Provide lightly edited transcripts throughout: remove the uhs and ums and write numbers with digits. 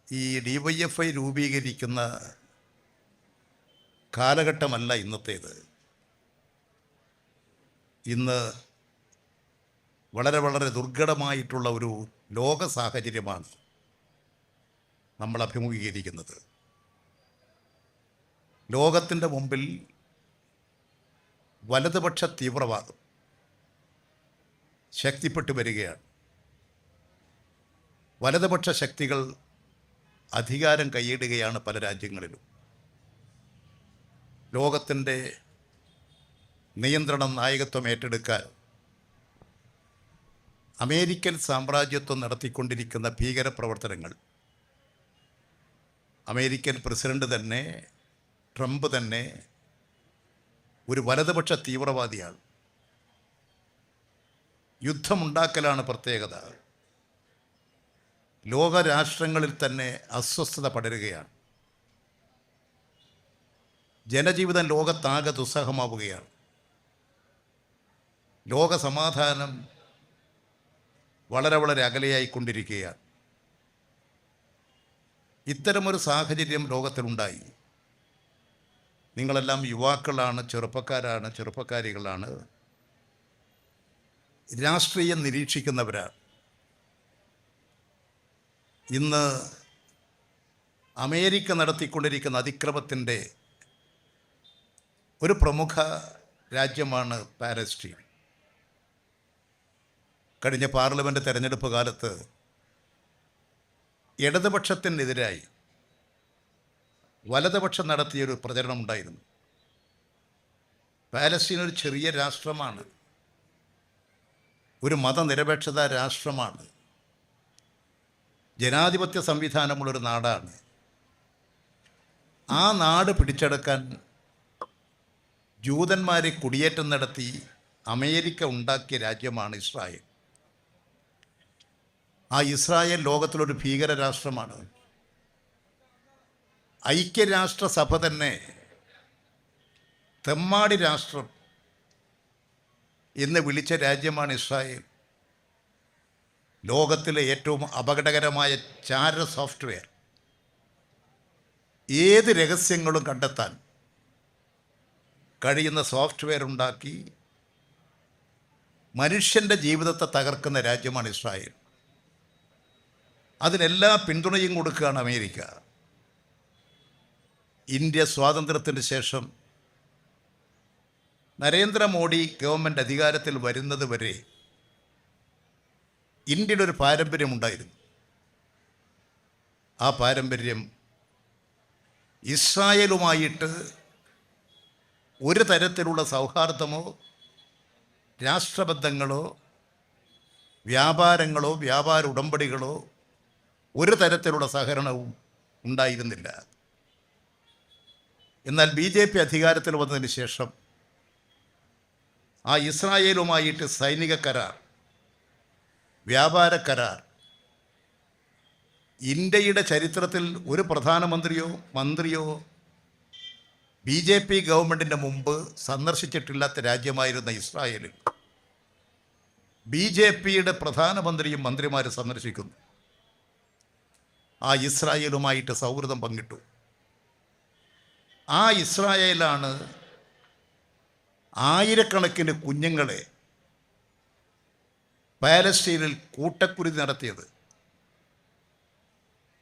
ഈ DYFI രൂപീകരിക്കുന്ന കാലഘട്ടമല്ല ഇന്നത്തേത്. ഇന്ന് വളരെ വളരെ ദുർഘടമായിട്ടുള്ള ഒരു ലോക സാഹചര്യമാണ് നമ്മൾ അഭിമുഖീകരിക്കുന്നത്. ലോകത്തിൻ്റെ മുമ്പിൽ വലതുപക്ഷ തീവ്രവാദം ശക്തിപ്പെട്ടു വരികയാണ്. വലതുപക്ഷ ശക്തികൾ അധികാരം കൈയിടുകയാണ് പല രാജ്യങ്ങളിലും. ലോകത്തിൻ്റെ നിയന്ത്രണം, നായകത്വം ഏറ്റെടുക്കാൻ അമേരിക്കൻ സാമ്രാജ്യത്വം നടത്തിക്കൊണ്ടിരിക്കുന്ന ഭീകരപ്രവർത്തനങ്ങൾ അമേരിക്കൻ പ്രസിഡന്റ് തന്നെ, ട്രംപ് തന്നെ ഒരു വലതുപക്ഷ തീവ്രവാദിയാണ്. യുദ്ധമുണ്ടാക്കലാണ് പ്രത്യേകത. ലോകരാഷ്ട്രങ്ങളിൽ തന്നെ അസ്വസ്ഥത പടരുകയാണ്. ജനജീവിതം ലോകത്താകെ ദുസ്സഹമാവുകയാണ്. ലോക സമാധാനം വളരെ വളരെ അകലെയായിക്കൊണ്ടിരിക്കുകയാണ്. ഇത്തരമൊരു സാഹചര്യം ലോകത്തിലുണ്ടായി. നിങ്ങളെല്ലാം യുവാക്കളാണ്, ചെറുപ്പക്കാരികളാണ്, രാഷ്ട്രീയം നിരീക്ഷിക്കുന്നവരാണ്. ഇന്ന് അമേരിക്ക നടത്തിക്കൊണ്ടിരിക്കുന്ന അതിക്രമത്തിൻ്റെ ഒരു പ്രമുഖ രാജ്യമാണ് പാലസ്തീൻ. കഴിഞ്ഞ പാർലമെൻറ്റ് തെരഞ്ഞെടുപ്പ് കാലത്ത് ഇടതുപക്ഷത്തിനെതിരായി വലതുപക്ഷം നടത്തിയൊരു പ്രചരണമുണ്ടായിരുന്നു. പാലസ്തീൻ ഒരു ചെറിയ രാഷ്ട്രമാണ്, ഒരു മതനിരപേക്ഷതാ രാഷ്ട്രമാണ്, ജനാധിപത്യ സംവിധാനമുള്ളൊരു നാടാണ്. ആ നാട് പിടിച്ചെടുക്കാൻ ജൂതന്മാരെ കുടിയേറ്റം നടത്തി അമേരിക്ക ഉണ്ടാക്കിയ രാജ്യമാണ് ഇസ്രായേൽ. ആ ഇസ്രായേൽ ലോകത്തിലൊരു ഭീകര രാഷ്ട്രമാണ്. ഐക്യരാഷ്ട്രസഭ തന്നെ തെമ്മാടി രാഷ്ട്രം എന്ന് വിളിച്ച രാജ്യമാണ് ഇസ്രായേൽ. ലോകത്തിലെ ഏറ്റവും അപകടകരമായ ചാര സോഫ്റ്റ്വെയർ, ഏത് രഹസ്യങ്ങളും കണ്ടെത്താൻ കഴിയുന്ന സോഫ്റ്റ്വെയർ ഉണ്ടാക്കി മനുഷ്യൻ്റെ ജീവിതത്തെ തകർക്കുന്ന രാജ്യമാണ് ഇസ്രായേൽ. അതിനെല്ലാ പിന്തുണയും കൊടുക്കുകയാണ് അമേരിക്ക. ഇന്ത്യ സ്വാതന്ത്ര്യത്തിന് ശേഷം നരേന്ദ്രമോദി ഗവൺമെൻറ് അധികാരത്തിൽ വരുന്നത് വരെ ഇന്ത്യയുടെ ഒരു പാരമ്പര്യമുണ്ടായിരുന്നു. ആ പാരമ്പര്യം ഇസ്രായേലുമായിട്ട് ഒരു തരത്തിലുള്ള സൗഹാർദ്ദമോ രാഷ്ട്രബന്ധങ്ങളോ വ്യാപാരങ്ങളോ വ്യാപാര ഉടമ്പടികളോ ഒരു തരത്തിലുള്ള സഹകരണവും ഉണ്ടായിരുന്നില്ല. എന്നാൽ BJP അധികാരത്തിൽ വന്നതിന് ശേഷം ആ ഇസ്രായേലുമായിട്ട് സൈനിക കരാർ, വ്യാപാര കരാർ, ഇന്ത്യയുടെ ചരിത്രത്തിൽ ഒരു പ്രധാനമന്ത്രിയോ മന്ത്രിയോ BJP ഗവൺമെൻറ്റിൻ്റെ മുമ്പ് സന്ദർശിച്ചിട്ടില്ലാത്ത രാജ്യമായിരുന്ന ഇസ്രായേലിൽ BJPയുടെ പ്രധാനമന്ത്രിയും മന്ത്രിമാരും സന്ദർശിക്കുന്നു. ആ ഇസ്രായേലുമായിട്ട് സൗഹൃദം പങ്കിട്ടു. ആ ഇസ്രായേലാണ് ആയിരക്കണക്കിന് കുഞ്ഞുങ്ങളെ പാലസ്തീനിൽ കൂട്ടക്കുരുതി നടത്തിയത്.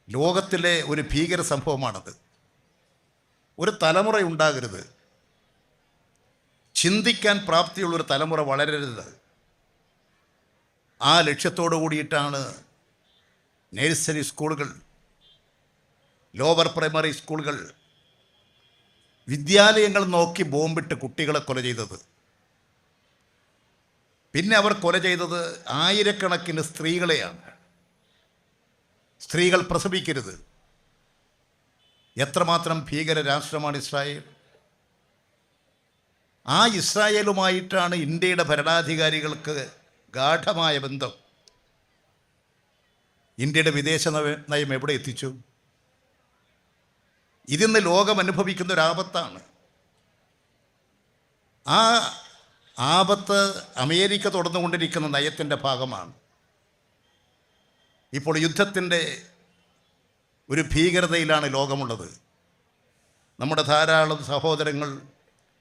ലോകത്തിലെ ഒരു ഭീകര സംഭവമാണത്. ഒരു തലമുറ ഉണ്ടാകരുത്, ചിന്തിക്കാൻ പ്രാപ്തിയുള്ളൊരു തലമുറ വളരരുത്. ആ ലക്ഷ്യത്തോടു കൂടിയിട്ടാണ് നഴ്സറി സ്കൂളുകൾ, ലോവർ പ്രൈമറി സ്കൂളുകൾ, വിദ്യാലയങ്ങൾ നോക്കി ബോംബിട്ട് കുട്ടികളെ കൊല ചെയ്തത്. പിന്നെ അവർ കൊല ചെയ്തത് ആയിരക്കണക്കിന് സ്ത്രീകളെയാണ്. സ്ത്രീകൾ പ്രസവിക്കരുത്. എത്രമാത്രം ഭീകര രാഷ്ട്രമാണ് ഇസ്രായേൽ. ആ ഇസ്രായേലുമായിട്ടാണ് ഇന്ത്യയുടെ ഭരണാധികാരികൾക്ക് ഗാഢമായ ബന്ധം. ഇന്ത്യയുടെ വിദേശ നയം എവിടെ എത്തിച്ചു? ഇതിന്ന് ലോകം അനുഭവിക്കുന്ന ഒരാപത്താണ്. ആ ആപത്ത് അമേരിക്ക തുടർന്നുകൊണ്ടിരിക്കുന്ന നയത്തിൻ്റെ ഭാഗമാണ്. ഇപ്പോൾ യുദ്ധത്തിൻ്റെ ഒരു ഭീകരതയിലാണ് ലോകമുള്ളത്. നമ്മുടെ ധാരാളം സഹോദരങ്ങൾ,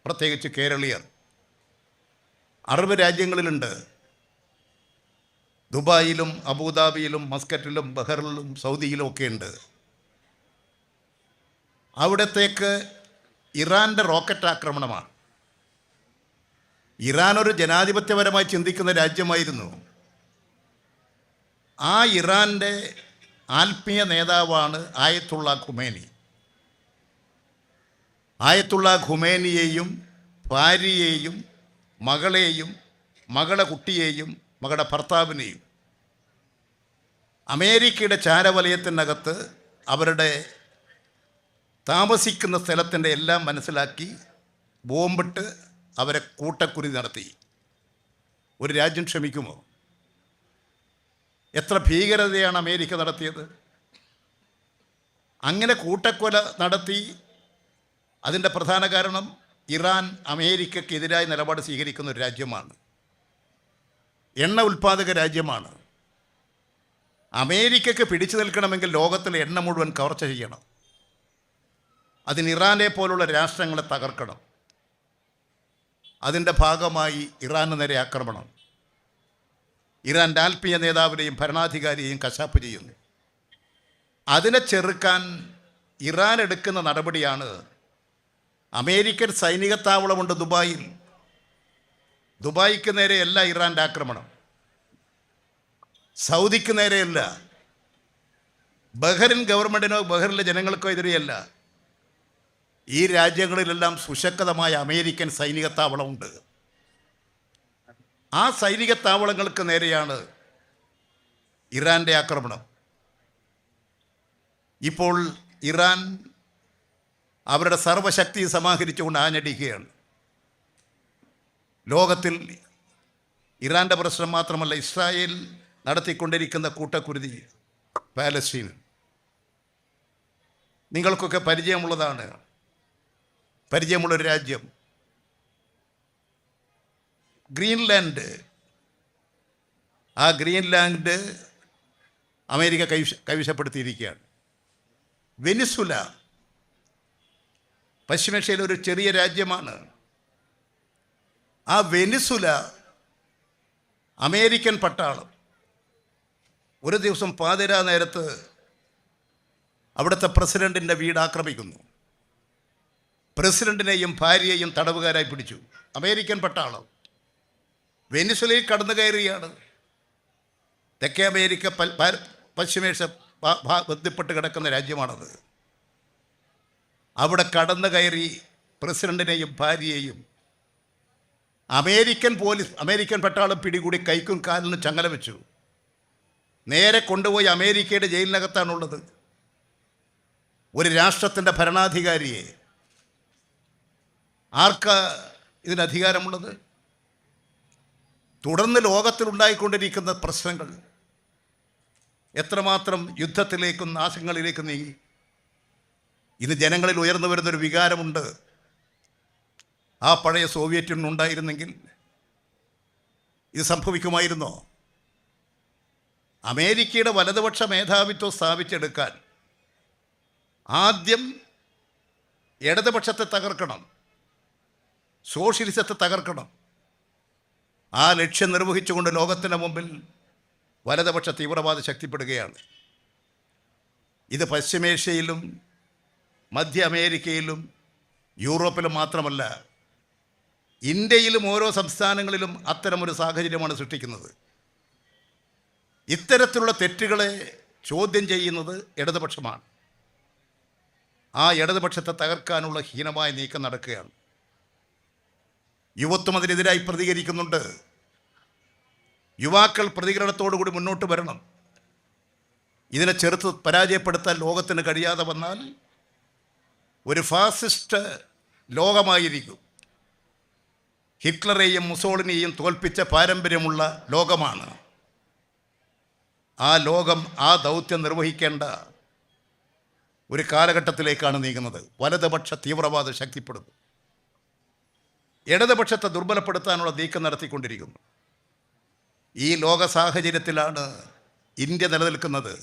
പ്രത്യേകിച്ച് കേരളീയർ, അറബ് രാജ്യങ്ങളിലുണ്ട്. ദുബായിലും അബുദാബിയിലും മസ്കറ്റിലും ബഹറിലും സൗദിയിലും ഒക്കെ ഉണ്ട്. അവിടത്തേക്ക് ഇറാൻ്റെ റോക്കറ്റ് ആക്രമണമാണ്. ഇറാൻ ഒരു ജനാധിപത്യപരമായി ചിന്തിക്കുന്ന രാജ്യമായിരുന്നു. ആ ഇറാൻ്റെ ആത്മീയ നേതാവാണ് ആയത്തുള്ള ഖുമേനി. ആയത്തുള്ള ഖുമേനിയെയും ഭാര്യയെയും മകളെയും മകളുടെ കുട്ടിയെയും മകളുടെ ഭർത്താവിനെയും അമേരിക്കയുടെ ചാരവലയത്തിനകത്ത് അവരുടെ താമസിക്കുന്ന സ്ഥലത്തിൻ്റെ എല്ലാം മനസ്സിലാക്കി ബോംബിട്ട് അവരെ കൂട്ടക്കുരുതി നടത്തി. ഒരു രാജ്യം ക്ഷമിക്കുമോ? എത്ര ഭീകരതയാണ് അമേരിക്ക നടത്തിയത്! അങ്ങനെ കൂട്ടക്കൊല നടത്തി. അതിൻ്റെ പ്രധാന കാരണം ഇറാൻ അമേരിക്കക്കെതിരായ നിലപാട് സ്വീകരിക്കുന്ന ഒരു രാജ്യമാണ്. എണ്ണ ഉൽപ്പാദക രാജ്യമാണ്. അമേരിക്കയ്ക്ക് പിടിച്ചു നിൽക്കണമെങ്കിൽ ലോകത്തിലെ എണ്ണ മുഴുവൻ കവർച്ച ചെയ്യണം. അതിന് ഇറാനെ പോലുള്ള രാഷ്ട്രങ്ങളെ തകർക്കണം. അതിൻ്റെ ഭാഗമായി ഇറാന് നേരെ ആക്രമണം. ഇറാൻ്റെ ആത്മീയ നേതാവിനെയും ഭരണാധികാരിയെയും കശാപ്പ് ചെയ്യുന്നു. അതിനെ ചെറുക്കാൻ ഇറാൻ എടുക്കുന്ന നടപടിയാണ് അമേരിക്കൻ സൈനിക താവളമുണ്ട് ദുബായിൽ. ദുബായിക്ക് നേരെയല്ല ഇറാൻ്റെ ആക്രമണം, സൗദിക്ക് നേരെയല്ല, ബഹ്റിൻ ഗവൺമെൻറ്റിനോ ബഹ്റിലെ ജനങ്ങൾക്കോ എതിരെയല്ല. ഈ രാജ്യങ്ങളിലെല്ലാം സുശക്തമായ അമേരിക്കൻ സൈനിക താവളമുണ്ട്. ആ സൈനിക താവളങ്ങൾക്ക് നേരെയാണ് ഇറാൻ്റെ ആക്രമണം. ഇപ്പോൾ ഇറാൻ അവരുടെ സർവശക്തി സമാഹരിച്ചുകൊണ്ട് ആഞ്ഞടിക്കുകയാണ്. ലോകത്തിൽ ഇറാൻ്റെ പ്രശ്നം മാത്രമല്ല, ഇസ്രായേൽ നടത്തിക്കൊണ്ടിരിക്കുന്ന കൂട്ടക്കുരുതി പാലസ്തീൻ നിങ്ങൾക്കൊക്കെ പരിചയമുള്ളൊരു രാജ്യം ഗ്രീൻലാൻഡ്. ആ ഗ്രീൻലാൻഡ് അമേരിക്ക കൈവശപ്പെടുത്തിയിരിക്കുകയാണ്. വെനിസുല പശ്ചിമേഷ്യയിലെ ഒരു ചെറിയ രാജ്യമാണ്. ആ വെനിസുല അമേരിക്കൻ പട്ടാളം ഒരു ദിവസം പാതിരാ നേരത്ത് അവിടുത്തെ പ്രസിഡൻറ്റിൻ്റെ വീട് ആക്രമിക്കുന്നു. പ്രസിഡൻറ്റിനെയും ഭാര്യയെയും തടവുകാരായി പിടിച്ചു. അമേരിക്കൻ പട്ടാളം വെനിസുലയിൽ കടന്നു കയറുകയാണ്. തെക്കേ അമേരിക്ക പശ്ചിമേഷ്യ ബന്ധപ്പെട്ട് കിടക്കുന്ന രാജ്യമാണത്. അവിടെ കടന്നു കയറി പ്രസിഡൻറ്റിനെയും ഭാര്യയെയും അമേരിക്കൻ പട്ടാളം പിടികൂടി കൈക്കും കാലിനും ചങ്ങല വെച്ചു. നേരെ കൊണ്ടുപോയി അമേരിക്കയുടെ ജയിലിനകത്താണുള്ളത്. ഒരു രാഷ്ട്രത്തിൻ്റെ ഭരണാധികാരിയെ ആർക്കാ ഇതിന് അധികാരമുള്ളത്? തുടർന്ന് ലോകത്തിലുണ്ടായിക്കൊണ്ടിരിക്കുന്ന പ്രശ്നങ്ങൾ എത്രമാത്രം യുദ്ധത്തിലേക്കും നാശങ്ങളിലേക്കും നീങ്ങി. ഇന്ന് ജനങ്ങളിൽ ഉയർന്നു വരുന്നൊരു വികാരമുണ്ട്. ആ പഴയ സോവിയറ്റ് യൂണിയൻ ഉണ്ടായിരുന്നെങ്കിൽ ഇത് സംഭവിക്കുമായിരുന്നോ? അമേരിക്കയുടെ വലതുപക്ഷ മേധാവിത്വം സ്ഥാപിച്ചെടുക്കാൻ ആദ്യം ഇടതുപക്ഷത്തെ തകർക്കണം, സോഷ്യലിസത്തെ തകർക്കണം. ആ ലക്ഷ്യം നിർവഹിച്ചുകൊണ്ട് ലോകത്തിൻ്റെ മുമ്പിൽ വലതുപക്ഷ തീവ്രവാദം ശക്തിപ്പെടുകയാണ്. ഇത് പശ്ചിമേഷ്യയിലും മധ്യ അമേരിക്കയിലും യൂറോപ്പിലും മാത്രമല്ല, ഇന്ത്യയിലും ഓരോ സംസ്ഥാനങ്ങളിലും അത്തരമൊരു സാഹചര്യമാണ് സൃഷ്ടിക്കുന്നത്. ഇത്തരത്തിലുള്ള തെറ്റുകളെ ചോദ്യം ചെയ്യുന്നത് ഇടതുപക്ഷമാണ്. ആ ഇടതുപക്ഷത്തെ തകർക്കാനുള്ള ഹീനമായ നീക്കം നടക്കുകയാണ്. യുവത്വം അതിനെതിരായി പ്രതികരിക്കുന്നുണ്ട്. യുവാക്കൾ പ്രതികരണത്തോടുകൂടി മുന്നോട്ട് വരണം. ഇതിനെ ചെറുത്ത് പരാജയപ്പെടുത്താൻ ലോകത്തിന് കഴിയാതെ വന്നാൽ ഒരു ഫാസിസ്റ്റ് ലോകമായിരിക്കും. ഹിറ്റ്ലറെയും മുസോളിനിയെയും തോൽപ്പിച്ച പാരമ്പര്യമുള്ള ലോകമാണ്. ആ ലോകം ആ ദൗത്യം നിർവഹിക്കേണ്ട ഒരു കാലഘട്ടത്തിലേക്കാണ് നീങ്ങുന്നത്. വലതുപക്ഷ തീവ്രവാദം ശക്തിപ്പെടുന്നു. ഇടതുപക്ഷത്തെ ദുർബലപ്പെടുത്താനുള്ള നീക്കം നടത്തിക്കൊണ്ടിരിക്കുന്നു. ഈ ലോക സാഹചര്യത്തിലാണ് ഇന്ത്യ നിലനിൽക്കുന്നത്.